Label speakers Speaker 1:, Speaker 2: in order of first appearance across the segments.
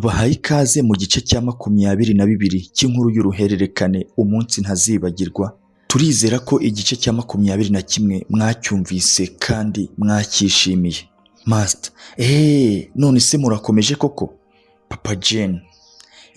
Speaker 1: tubahaye ikaze mu gice cya 22 cy'inkuru y'uruhererekane umunsi ntazibagirwa. Turizera ko igice cya 21 mwacyumvise kandi mwacyishimiye. Master: none se murakomeje koko? Papa Jane: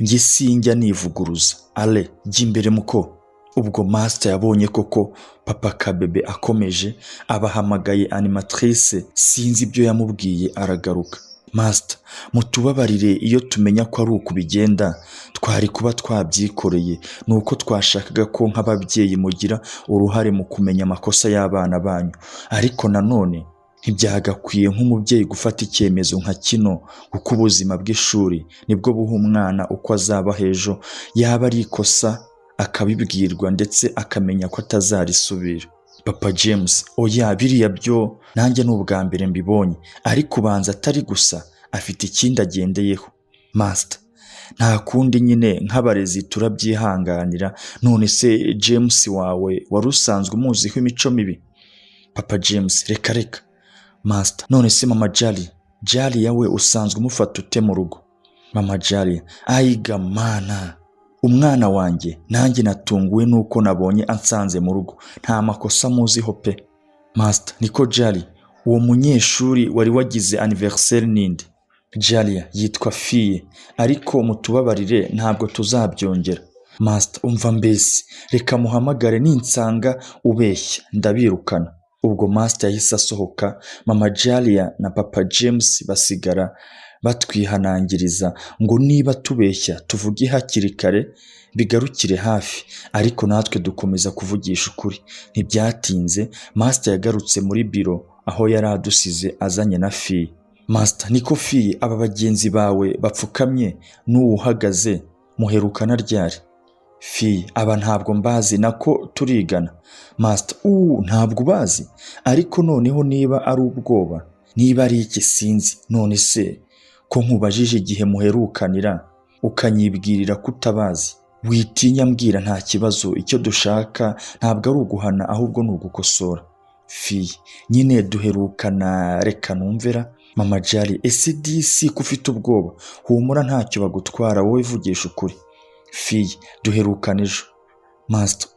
Speaker 1: njye sinjya nivuguruza. Ale: jya imbere muko. Ubwo Master yabonye koko Papa Kabebe akomeje, abahamagaye animatrice, sinzi ibyo yamubwiye aragaruka. Master: mutubabarire iyo tumenya ko ari uko bigenda, twari kuba twabyikoreye, nuko twashakaga ko nk'ababyeyi mugira uruhare mu kumenya amakosa y'abana banyu, ariko nanone ntibyagakwiye nk'umubyeyi gufata icyemezo nka kino, kuko ubuzima bw'ishuri nibwo buha umwana uko azaba hejo, yaba ari ikosa akabibwirwa ndetse akamenya ko atazarisubira. Papa James: oya, biriya byo nanjye n'ubwa mbere mbibonye, ariko ubanza atari gusa afite ikindi agendeyeho. Master: nta kundi nyine nk'abarezi turabyihanganira. None se James wawe wari usanzwe umuziho imico mibi? Papa James: reka. Master: none se Mama Jali yawe usanzwe umufata ute mu rugo? Mama Jali: ayiga mana, umwana wanjye nanjye natunguwe nuko nabonye ansanze mu rugo, nta makosa muziho pe. Master: niko Jali, uwo munyeshuri wari wagize anniversaire ninde? Jali: yitwa Fille, ariko mutubabarire ntabwo tuzabyongera. Master: umva mbese, reka muhamagare, ninsanga ubeshya ndabirukana. Ubwo Master yahise asohoka, Mama Jalia na Papa James basigara batwihanangiriza ngo niba tubeshya tuvuge hakiri kare bigarukire hafi, ariko natwe dukomeza kuvugisha ukuri. Ntibyatinze Master yagarutse muri biro aho yari adusize azanye na Fille. Master: niko Fille, aba bagenzi bawe bapfukamye n'uwuhagaze muherukana ryari? Fille: aba ntabwo mbazi, nako turigana. Master: ntabwo ubazi? Ariko noneho niba ari ubwoba, niba ari iki sinzi, none se ko nkubajije igihe muherukanira ukanyibwirira ko utabazi? Witinya mbwira, nta kibazo, icyo dushaka ntabwo ari uguhana ahubwo ni ugukosora. Fille: nyine duherukana, reka numvera. Mama Jali: ese disi ko ufite ubwoba, humura ntacyo bagutwara, wowe vugisha ukuri. Fille: duherukana ejo. Master: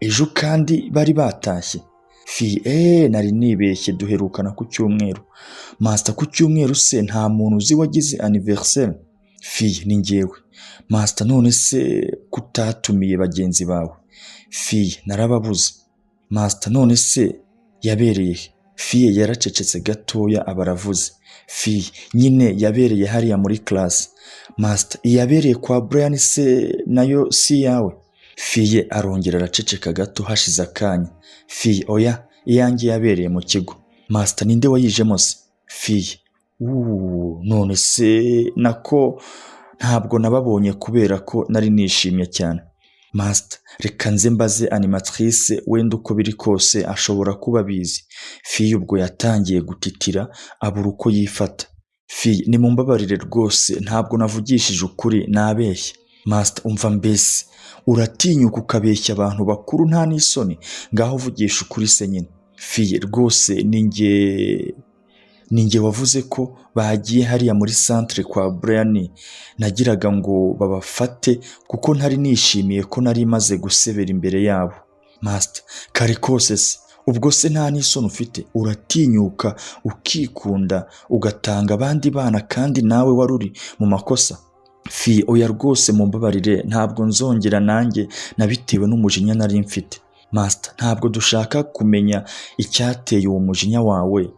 Speaker 1: ejo kandi bari batashye? Fille: nari nibeshye, duherukana ku cyumweru. Master: ku cyumweru se nta muntu uzi wagize anniversaire? Fille: ni njyewe. Master: none se kutatumiye bagenzi bawe? Fille: narababuze. Master: none se yabereye he? Fille yaracecetse gatoya abaravuze. Fille: nyine yabereye hariya muri class. Master: yabereye kwa Brian se nayo si yawe? Fille arongera araceceka gato hashize akanya. Fille: oya, iyanjye yabereye mu kigo. Master: ninde wayijemo se? Fille: none se nako ntabwo nababonye kubera ko nari nishimye cyane. Master: reka nze mbaze animatrice, wenda uko biri kose ashobora kuba abizi. Fille ubwo yatangiye gutitira abura uko yifata. Fille: nimumbabarire rwose, ntabwo navugishije ukuri, nabeshye. Master: umva mbese, uratinyuka ukabeshya abantu bakuru nta n'isoni? Ngaho vugisha ukuri se nyine. Fille: rwose ninjye wavuze ko bagiye hariya muri centre kwa Brian, nagiraga ngo babafate kuko ntari nishimiye ko nari maze gusebera imbere yabo. Master: kare kose se, ubwo se nta n'isoni ufite? Uratinyuka ukikunda ugatanga abandi bana kandi nawe wari uri mu makosa? Fille: oya rwose mumbabarire, ntabwo nzongera, nanjye nabitewe n'umujinya nari mfite. Master: ntabwo dushaka kumenya icyateye uwo mujinya wawe,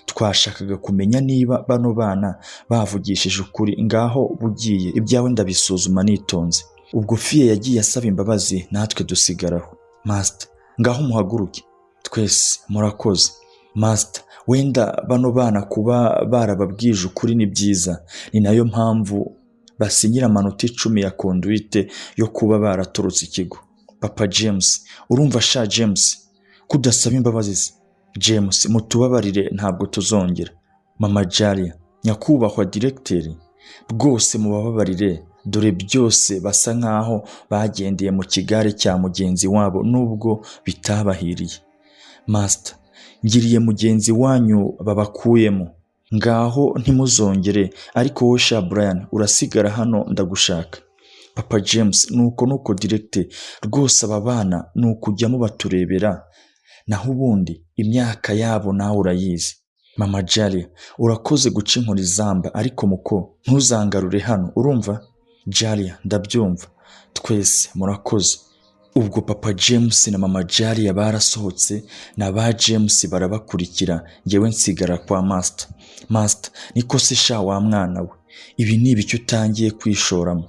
Speaker 1: twashakaga kumenya niba bano bana bavugishije ukuri. Ngaho bugiye, ibyawe ndabisuzuma nitonze. Ubwo Fille yagiye asaba imbabazi, natwe dusigaraho. Master: ngaho muhaguruke twese, murakoze. Master: wenda bano bana kuba barababwije ukuri ni byiza, ni nayo mpamvu basinyira amanota 10 ya conduite yo kuba baratorotse ikigo. Papa James: urumva sha James, kudasaba imbabazi se? James: mutubabarire ntabwo tuzongera. Mama Jali: nyakubahwa directeur, rwose mubabarire, dore byose basa nkaho bagendeye mu kigare cya mugenzi wabo nubwo bitabahiriye. Master: ngiriye mugenzi wanyu babakuyemo. ngaho ntimuzongere, ariko wowe sha Brian urasigara hano ndagushaka. Papa James nuko direct rwose aba bana nukujya mubaturebera, naho ubundi imyaka yabo nawe urayizi. Mama Jalia urakoze guca inkoni zamba, ariko muko ntuzangarure hano urumva? Jalia ndabyumva, twese murakoze. Ubwo Papa James na Mama Jalia barasohotse na ba James barabakurikira, ngewe nsigara kwa Master niko se sha wa mwana we, ibi ni ibiki utangiye kwishoramo?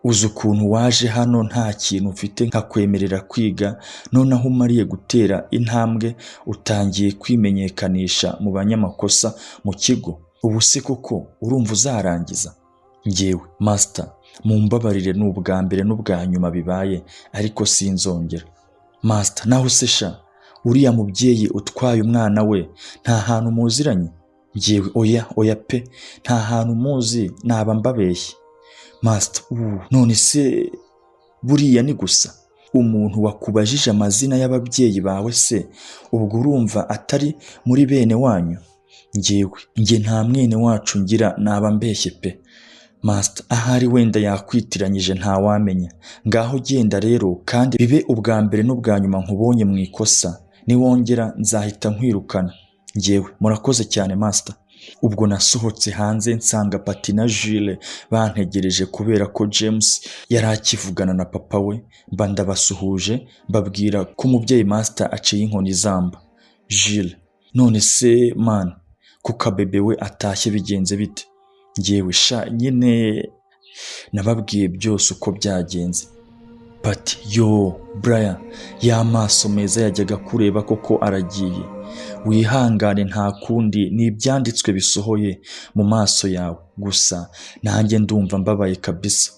Speaker 1: Uzi ukuntu waje hano nta kintu ufite nkakwemerera kwiga, noneho umariye gutera intambwe utangiye kwimenyekanisha mu banyamakosa mu kigo. Ubu se koko urumva uzarangiza? Ngewe Master mumbabarire, ni ubwa mbere n'ubwa nyuma bibaye, ariko sinzongera. Master naho se sha uriya mubyeyi utwaye umwana we nta hantu muziranye? Ngewe oya pe, nta hantu muzi, naba mbabeshye. Master none se buriya ni gusa umuntu wakubajije amazina y'ababyeyi bawe se ubwo urumva atari muri bene wanyu? Nge nta mwene wacu ngira, naba mbeshye pe. Master ahari wenda yakwitiranyije ntawamenya. Ngaho genda rero, kandi bibe ubwa mbere n'ubwa nyuma nkubonye mu ikosa, niwongera nzahita nkwirukana. Ngewe murakoze cyane Master. Ubwo nasohotse hanze nsanga Patty na Jules bantegereje kubera ko James yari akivugana na papa we, mba ndabasuhuje babwira ko umubyeyi Master aciye inkoni zamba. Jules none se man ko kabebe we atashye bigenze bite? Ngewe sha nyine nababwiye byose uko byagenze. Patty yo Brian y'amaso meza yajyaga kureba koko aragiye. Wihangane nta kundi, ni ibyanditswe bisohoye mu maso yawe, gusa nanjye ndumva mbabaye kabisa,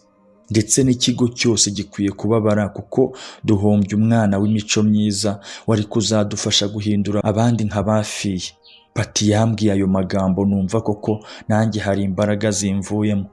Speaker 1: ndetse n'ikigo cyose gikwiye kubabara kuko duhombye umwana w'imico myiza wari kuzadufasha guhindura abandi nk'abafiye. Patty yambwiye ayo magambo numva koko nanjye hari imbaraga zimvuyemo.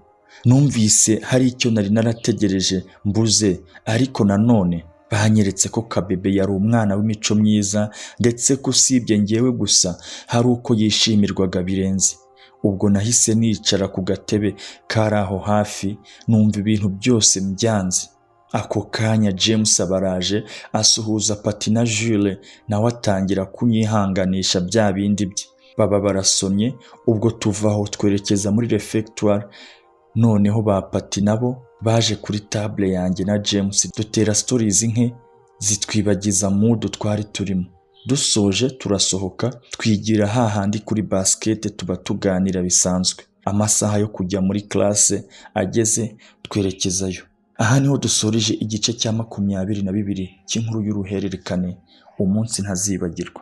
Speaker 1: Numvise hari icyo nari narategereje mbuze, ariko nanone banyeretse ko kabebe yari umwana w'imico myiza, ndetse ko usibye ngewe gusa hari uko yishimirwaga birenze. Ubwo nahise nicara ku gatebe kari aho hafi, numva ibintu byose mbyanze. Ako kanya James abaraje asuhuza Patty na Jules, nawe atangira kunyihanganisha bya bindi bye. Baba barasomye, ubwo tuvaho twerekeza muri refectoire. Noneho ba Patty nabo baje kuri table yanjye na James, dutera stories nke zitwibagiza mood twari turimo. Dusoje turasohoka twigira hahandi kuri basket, tuba tuganira bisanzwe. Amasaha yo kujya muri classe ageze twerekezayo. Aha niho dusoreje igice cya 22 cy'inkuru y'uruhererekane umunsi ntazibagirwa.